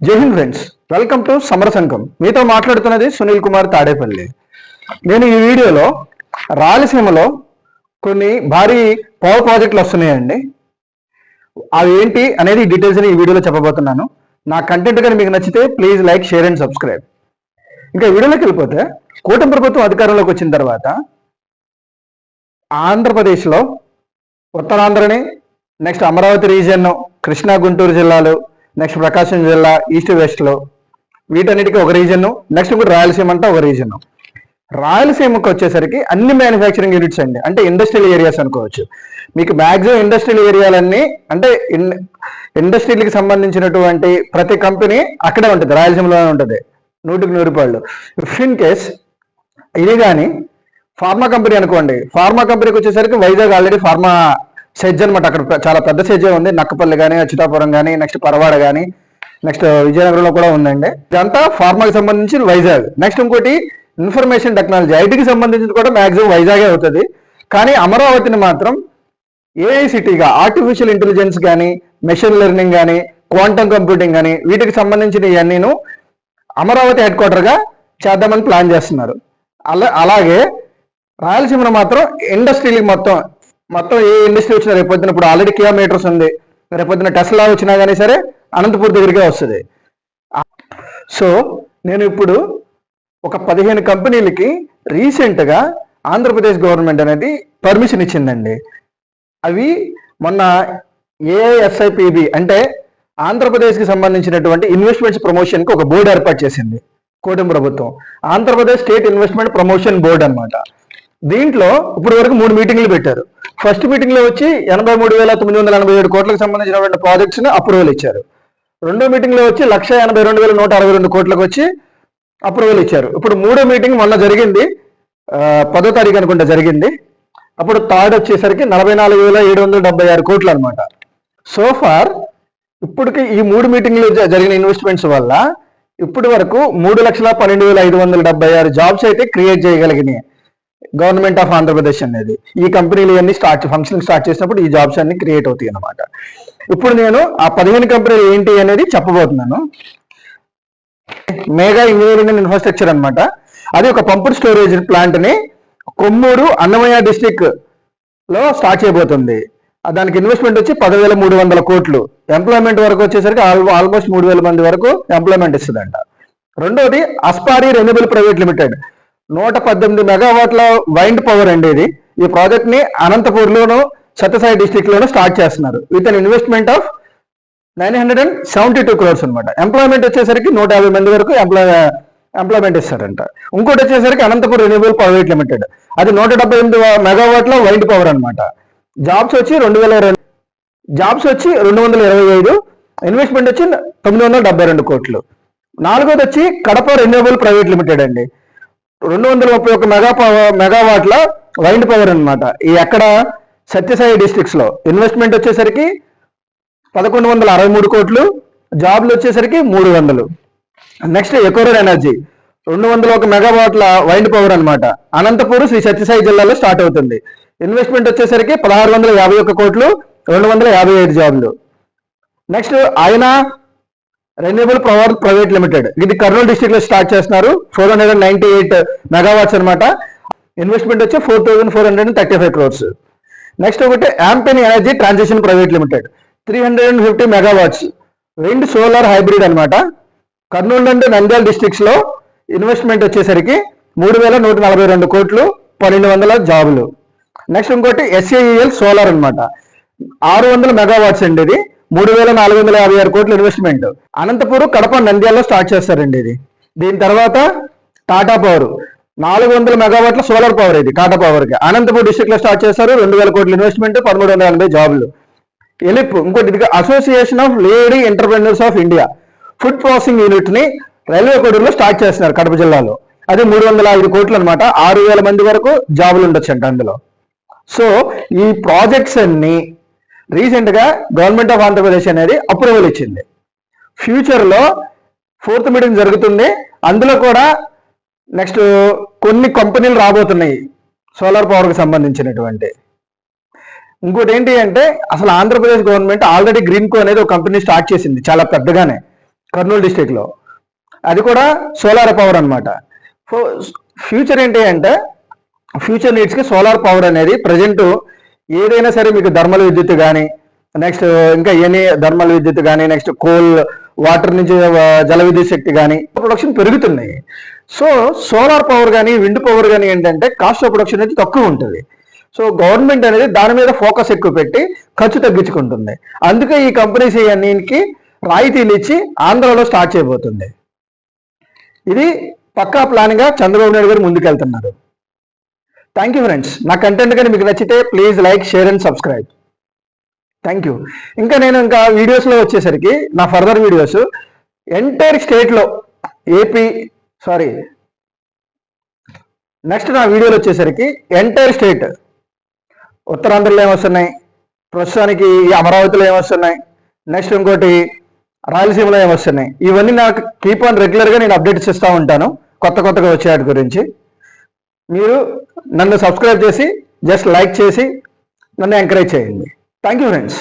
జై Hind friends, welcome to సమర సంఘం. మీతో మాట్లాడుతున్నది సునీల్ కుమార్ తాడేపల్లి. నేను ఈ వీడియోలో రాయలసీమలో కొన్ని భారీ పవర్ ప్రాజెక్టులు వస్తున్నాయండి. అవి ఏంటి అనేది డీటెయిల్స్ ఈ వీడియోలో చెప్పబోతున్నాను. నా కంటెంట్ కానీ మీకు నచ్చితే please like, share and subscribe. ఇంకా వీడియోలోకి వెళ్ళిపోతే, కూటమి ప్రభుత్వం అధికారంలోకి వచ్చిన తర్వాత ఆంధ్రప్రదేశ్లో ఉత్తరాంధ్రని, నెక్స్ట్ అమరావతి రీజియన్, కృష్ణా గుంటూరు జిల్లాలు, నెక్స్ట్ ప్రకాశం జిల్లా ఈస్ట్ వెస్ట్లో, వీటన్నిటికీ ఒక రీజన్. నెక్స్ట్ ఇంకోటి రాయలసీమ అంటే ఒక రీజన్. రాయలసీమకు వచ్చేసరికి అన్ని మ్యానుఫ్యాక్చరింగ్ యూనిట్స్ అండి, అంటే ఇండస్ట్రియల్ ఏరియాస్ అనుకోవచ్చు. మీకు మ్యాక్సిమం ఇండస్ట్రియల్ ఏరియాలన్నీ అంటే ఇండస్ట్రీలకి సంబంధించినటువంటి ప్రతి కంపెనీ అక్కడే ఉంటుంది, రాయలసీమలోనే ఉంటుంది 100% రూపాయలు. ఇఫ్ ఇన్ కేస్ ఇది కానీ ఫార్మా కంపెనీ అనుకోండి, ఫార్మా కంపెనీకి వచ్చేసరికి వైజాగ్ ఆల్రెడీ ఫార్మా సెజ్ అనమాట. అక్కడ చాలా పెద్ద సెజ్జే ఉంది. నక్కపల్లి కానీ, అచ్యుతాపురం కానీ, నెక్స్ట్ పరవాడ కానీ, నెక్స్ట్ విజయనగరంలో కూడా ఉందండి. ఇదంతా ఫార్మాకి సంబంధించి వైజాగ్. నెక్స్ట్ ఇంకోటి ఇన్ఫర్మేషన్ టెక్నాలజీ, ఐటీకి సంబంధించి కూడా మ్యాక్సిమం వైజాగే అవుతుంది. కానీ అమరావతిని మాత్రం ఏఐ సిటీగా, ఆర్టిఫిషియల్ ఇంటెలిజెన్స్ కానీ, మెషిన్ లెర్నింగ్ కానీ, క్వాంటమ్ కంప్యూటింగ్ కానీ, వీటికి సంబంధించిన ఇవన్నీను అమరావతి హెడ్ క్వార్టర్గా చేద్దామని ప్లాన్ చేస్తున్నారు. అలాగే రాయలసీమను మాత్రం ఇండస్ట్రీలకి మొత్తం ఏ ఇండస్ట్రీ వచ్చినా రేపొద్దున, ఇప్పుడు ఆల్రెడీ కియా మోటార్స్ ఉంది, రేపొద్దున టెస్లా వచ్చినా కానీ సరే అనంతపూర్ దగ్గరికే వస్తుంది. సో నేను ఇప్పుడు ఒక 15 కంపెనీలకి రీసెంట్గా ఆంధ్రప్రదేశ్ గవర్నమెంట్ అనేది పర్మిషన్ ఇచ్చిందండి. అవి మొన్న ఏఐఎస్ఐపిబి అంటే ఆంధ్రప్రదేశ్కి సంబంధించినటువంటి ఇన్వెస్ట్మెంట్స్ ప్రమోషన్కి ఒక బోర్డు ఏర్పాటు చేసింది కూటమి ప్రభుత్వం. Andhra Pradesh state investment promotion board అనమాట. దీంట్లో ఇప్పుడు వరకు 3 మీటింగ్లు పెట్టారు. ఫస్ట్ మీటింగ్ లో వచ్చి 83,987 కోట్లకు సంబంధించినటువంటి ప్రాజెక్ట్స్ ని అప్రూవల్ ఇచ్చారు. రెండో మీటింగ్ లో వచ్చి 182,162 కోట్లకు వచ్చి అప్రూవల్ ఇచ్చారు. ఇప్పుడు మూడో మీటింగ్ మొన్న జరిగింది, 10వ తారీఖు అనుకుంటా జరిగింది. అప్పుడు థర్డ్ వచ్చేసరికి 44,776 కోట్లు అనమాట. సో ఫార్ ఇప్పటికి ఈ 3 మీటింగ్లు జరిగిన ఇన్వెస్ట్మెంట్స్ వల్ల ఇప్పటి వరకు 3,12,576 జాబ్స్ అయితే క్రియేట్ చేయగలిగినాయి గవర్నమెంట్ ఆఫ్ ఆంధ్రప్రదేశ్ అనేది. ఈ కంపెనీలు అన్ని ఫంక్షన్ స్టార్ట్ చేసినప్పుడు ఈ జాబ్స్ అన్ని క్రియేట్ అవుతాయి అన్నమాట. ఇప్పుడు నేను ఆ 15 కంపెనీలు ఏంటి అనేది చెప్పబోతున్నాను. మెగా ఇంజనీరింగ్ అండ్ ఇన్ఫ్రాస్ట్రక్చర్ అనమాట. అది ఒక పంప్డ్ స్టోరేజ్ ప్లాంట్ ని కొమ్మూరు, అన్నమయ్య డిస్టిక్ లో స్టార్ట్ చేయబోతుంది. దానికి ఇన్వెస్ట్మెంట్ వచ్చి 10,300 కోట్లు. ఎంప్లాయ్మెంట్ వరకు వచ్చేసరికి ఆల్మోస్ట్ 3,000 మంది వరకు ఎంప్లాయ్మెంట్ ఇస్తుందంట. రెండోది అస్పారీ రెన్యూబుల్ ప్రైవేట్ లిమిటెడ్, 118 మెగావాట్ల వైండ్ పవర్ అండి ఇది. ఈ ప్రాజెక్ట్ ని అనంతపూర్లోను, సత్యసాయి డిస్టిక్ లోను స్టార్ట్ చేస్తున్నారు with an investment of 972 crores అనమాట. ఎంప్లాయ్మెంట్ వచ్చేసరికి 150 మంది వరకు ఎంప్లాయ్మెంట్ ఇస్తారంట. ఇంకోటి వచ్చేసరికి అనంతపూర్ రెన్యూబుల్ ప్రైవేట్ లిమిటెడ్, అది 178 మెగావాట్ల వైండ్ పవర్ అనమాట. జాబ్స్ వచ్చి 225, ఇన్వెస్ట్మెంట్ వచ్చి 972 కోట్లు. నాలుగోది వచ్చి కడప రెన్యూబుల్ ప్రైవేట్ లిమిటెడ్ అండి, 231 మెగావాట్ల వైండ్ పవర్ అనమాట. ఈ ఎక్కడ సత్యసాయి డిస్ట్రిక్ట్స్ లో ఇన్వెస్ట్మెంట్ వచ్చేసరికి 1,163 కోట్లు, జాబ్లు వచ్చేసరికి 300. నెక్స్ట్ ఎకోరర్ ఎనర్జీ, 201 మెగావాట్ల వైండ్ పవర్ అనమాట. అనంతపూర్ శ్రీ సత్యసాయి జిల్లాలో స్టార్ట్ అవుతుంది. ఇన్వెస్ట్మెంట్ వచ్చేసరికి 1,651 కోట్లు, 255 జాబ్లు. నెక్స్ట్ ఆయన రెన్యూబుల్ పవర్ ప్రైవేట్ లిమిటెడ్, ఇది కర్నూలు డిస్ట్రిక్ట్ లో స్టార్ట్ చేస్తున్నారు. 498 మెగావాట్స్ అనమాట. ఇన్వెస్ట్మెంట్ వచ్చి 4,435 crores. నెక్స్ట్ ఒకటి Ampin energy transition private limited, 350 megawatts, wind solar hybrid అనమాట. కర్నూలు నుండి నంద్యాల డిస్ట్రిక్ట్స్ లో ఇన్వెస్ట్మెంట్ వచ్చేసరికి 3,142 కోట్లు, 1,200 జాబులు. నెక్స్ట్ ఇంకోటి ఎస్ఏఈఎల్ సోలార్ అనమాట, 600 మెగావాట్స్ అండి. ఇది 3,456 కోట్ల ఇన్వెస్ట్మెంట్. అనంతపురం, కడప, నంద్యాలలో స్టార్ట్ చేస్తారండి ఇది. దీని తర్వాత టాటా పవర్, 400 మెగావాట్ల సోలార్ పవర్, ఇది టాటా పవర్ కి అనంతపూర్ డిస్ట్రిక్ట్ లో స్టార్ట్ చేస్తారు. 2,000 కోట్ల ఇన్వెస్ట్మెంట్, 1,380 జాబులు. ఎలిప్ ఇంకోటి, ఇది association of lady entrepreneurs of India, food processing unit ని రైల్వే కోడూరులో స్టార్ట్ చేస్తున్నారు కడప జిల్లాలో. అది 305 కోట్లు అనమాట. 6,000 మంది వరకు జాబులు ఉండొచ్చంట అందులో. సో ఈ ప్రాజెక్ట్స్ అన్ని రీసెంట్ గా గవర్నమెంట్ ఆఫ్ ఆంధ్రప్రదేశ్ అనేది అప్రూవల్ ఇచ్చింది. ఫ్యూచర్ లో 4th మీటింగ్ జరుగుతుంది. అందులో కూడా నెక్స్ట్ కొన్ని కంపెనీలు రాబోతున్నాయి సోలార్ పవర్ కి సంబంధించినటువంటి. ఇంకోటి ఏంటి అంటే, అసలు ఆంధ్రప్రదేశ్ గవర్నమెంట్ ఆల్రెడీ గ్రీన్ కో అనేది ఒక కంపెనీ స్టార్ట్ చేసింది చాలా పెద్దగానే. కర్నూలు డిస్టిక్లో. అది కూడా సోలార్ పవర్ అనమాట. ఫ్యూచర్ ఏంటి అంటే ఫ్యూచర్ నీడ్స్కి సోలార్ పవర్ అనేది ప్రజెంట్ ఏదైనా సరే మీకు థర్మల్ విద్యుత్ కానీ, నెక్స్ట్ ఇంకా ఎనీ థర్మల్ విద్యుత్ కానీ, నెక్స్ట్ కోల్ వాటర్ నుంచి జల విద్యుత్ శక్తి కానీ ప్రొడక్షన్ పెరుగుతున్నాయి. సో సోలార్ పవర్ కానీ విండ్ పవర్ కానీ ఏంటంటే కాస్ట్ ఆఫ్ ప్రొడక్షన్ అనేది తక్కువ ఉంటుంది. సో గవర్నమెంట్ అనేది దాని మీద ఫోకస్ ఎక్కువ పెట్టి ఖర్చు తగ్గించుకుంటుంది. అందుకే ఈ కంపెనీస్ అన్నింటికి రాయితీలు ఇచ్చి ఆంధ్రాలో స్టార్ట్ చేయబోతుంది. ఇది పక్కా ప్లాన్గా చంద్రబాబు నాయుడు గారు ముందుకెళ్తున్నారు. Thank you friends. నా కంటెంట్ కానీ మీకు నచ్చితే please like, share and subscribe. Thank you. ఇంకా వీడియోస్లో వచ్చేసరికి నా ఫర్దర్ వీడియోస్ ఎంటైర్ స్టేట్లో నెక్స్ట్ నా వీడియోలు వచ్చేసరికి ఎంటైర్ స్టేట్, ఉత్తరాంధ్రలో ఏమొస్తున్నాయి, ప్రస్తుతానికి ఈ అమరావతిలో ఏమొస్తున్నాయి, నెక్స్ట్ ఇంకోటి రాయలసీమలో ఏమొస్తున్నాయి, ఇవన్నీ నాకు కీప్ ఆన్ రెగ్యులర్గా నేను అప్డేట్స్ ఇస్తూ ఉంటాను కొత్తగా వచ్చే వాటి గురించి. మీరు నన్ను సబ్స్క్రైబ్ చేసి జస్ట్ లైక్ చేసి నన్ను ఎంకరేజ్ చేయండి. Thank you friends.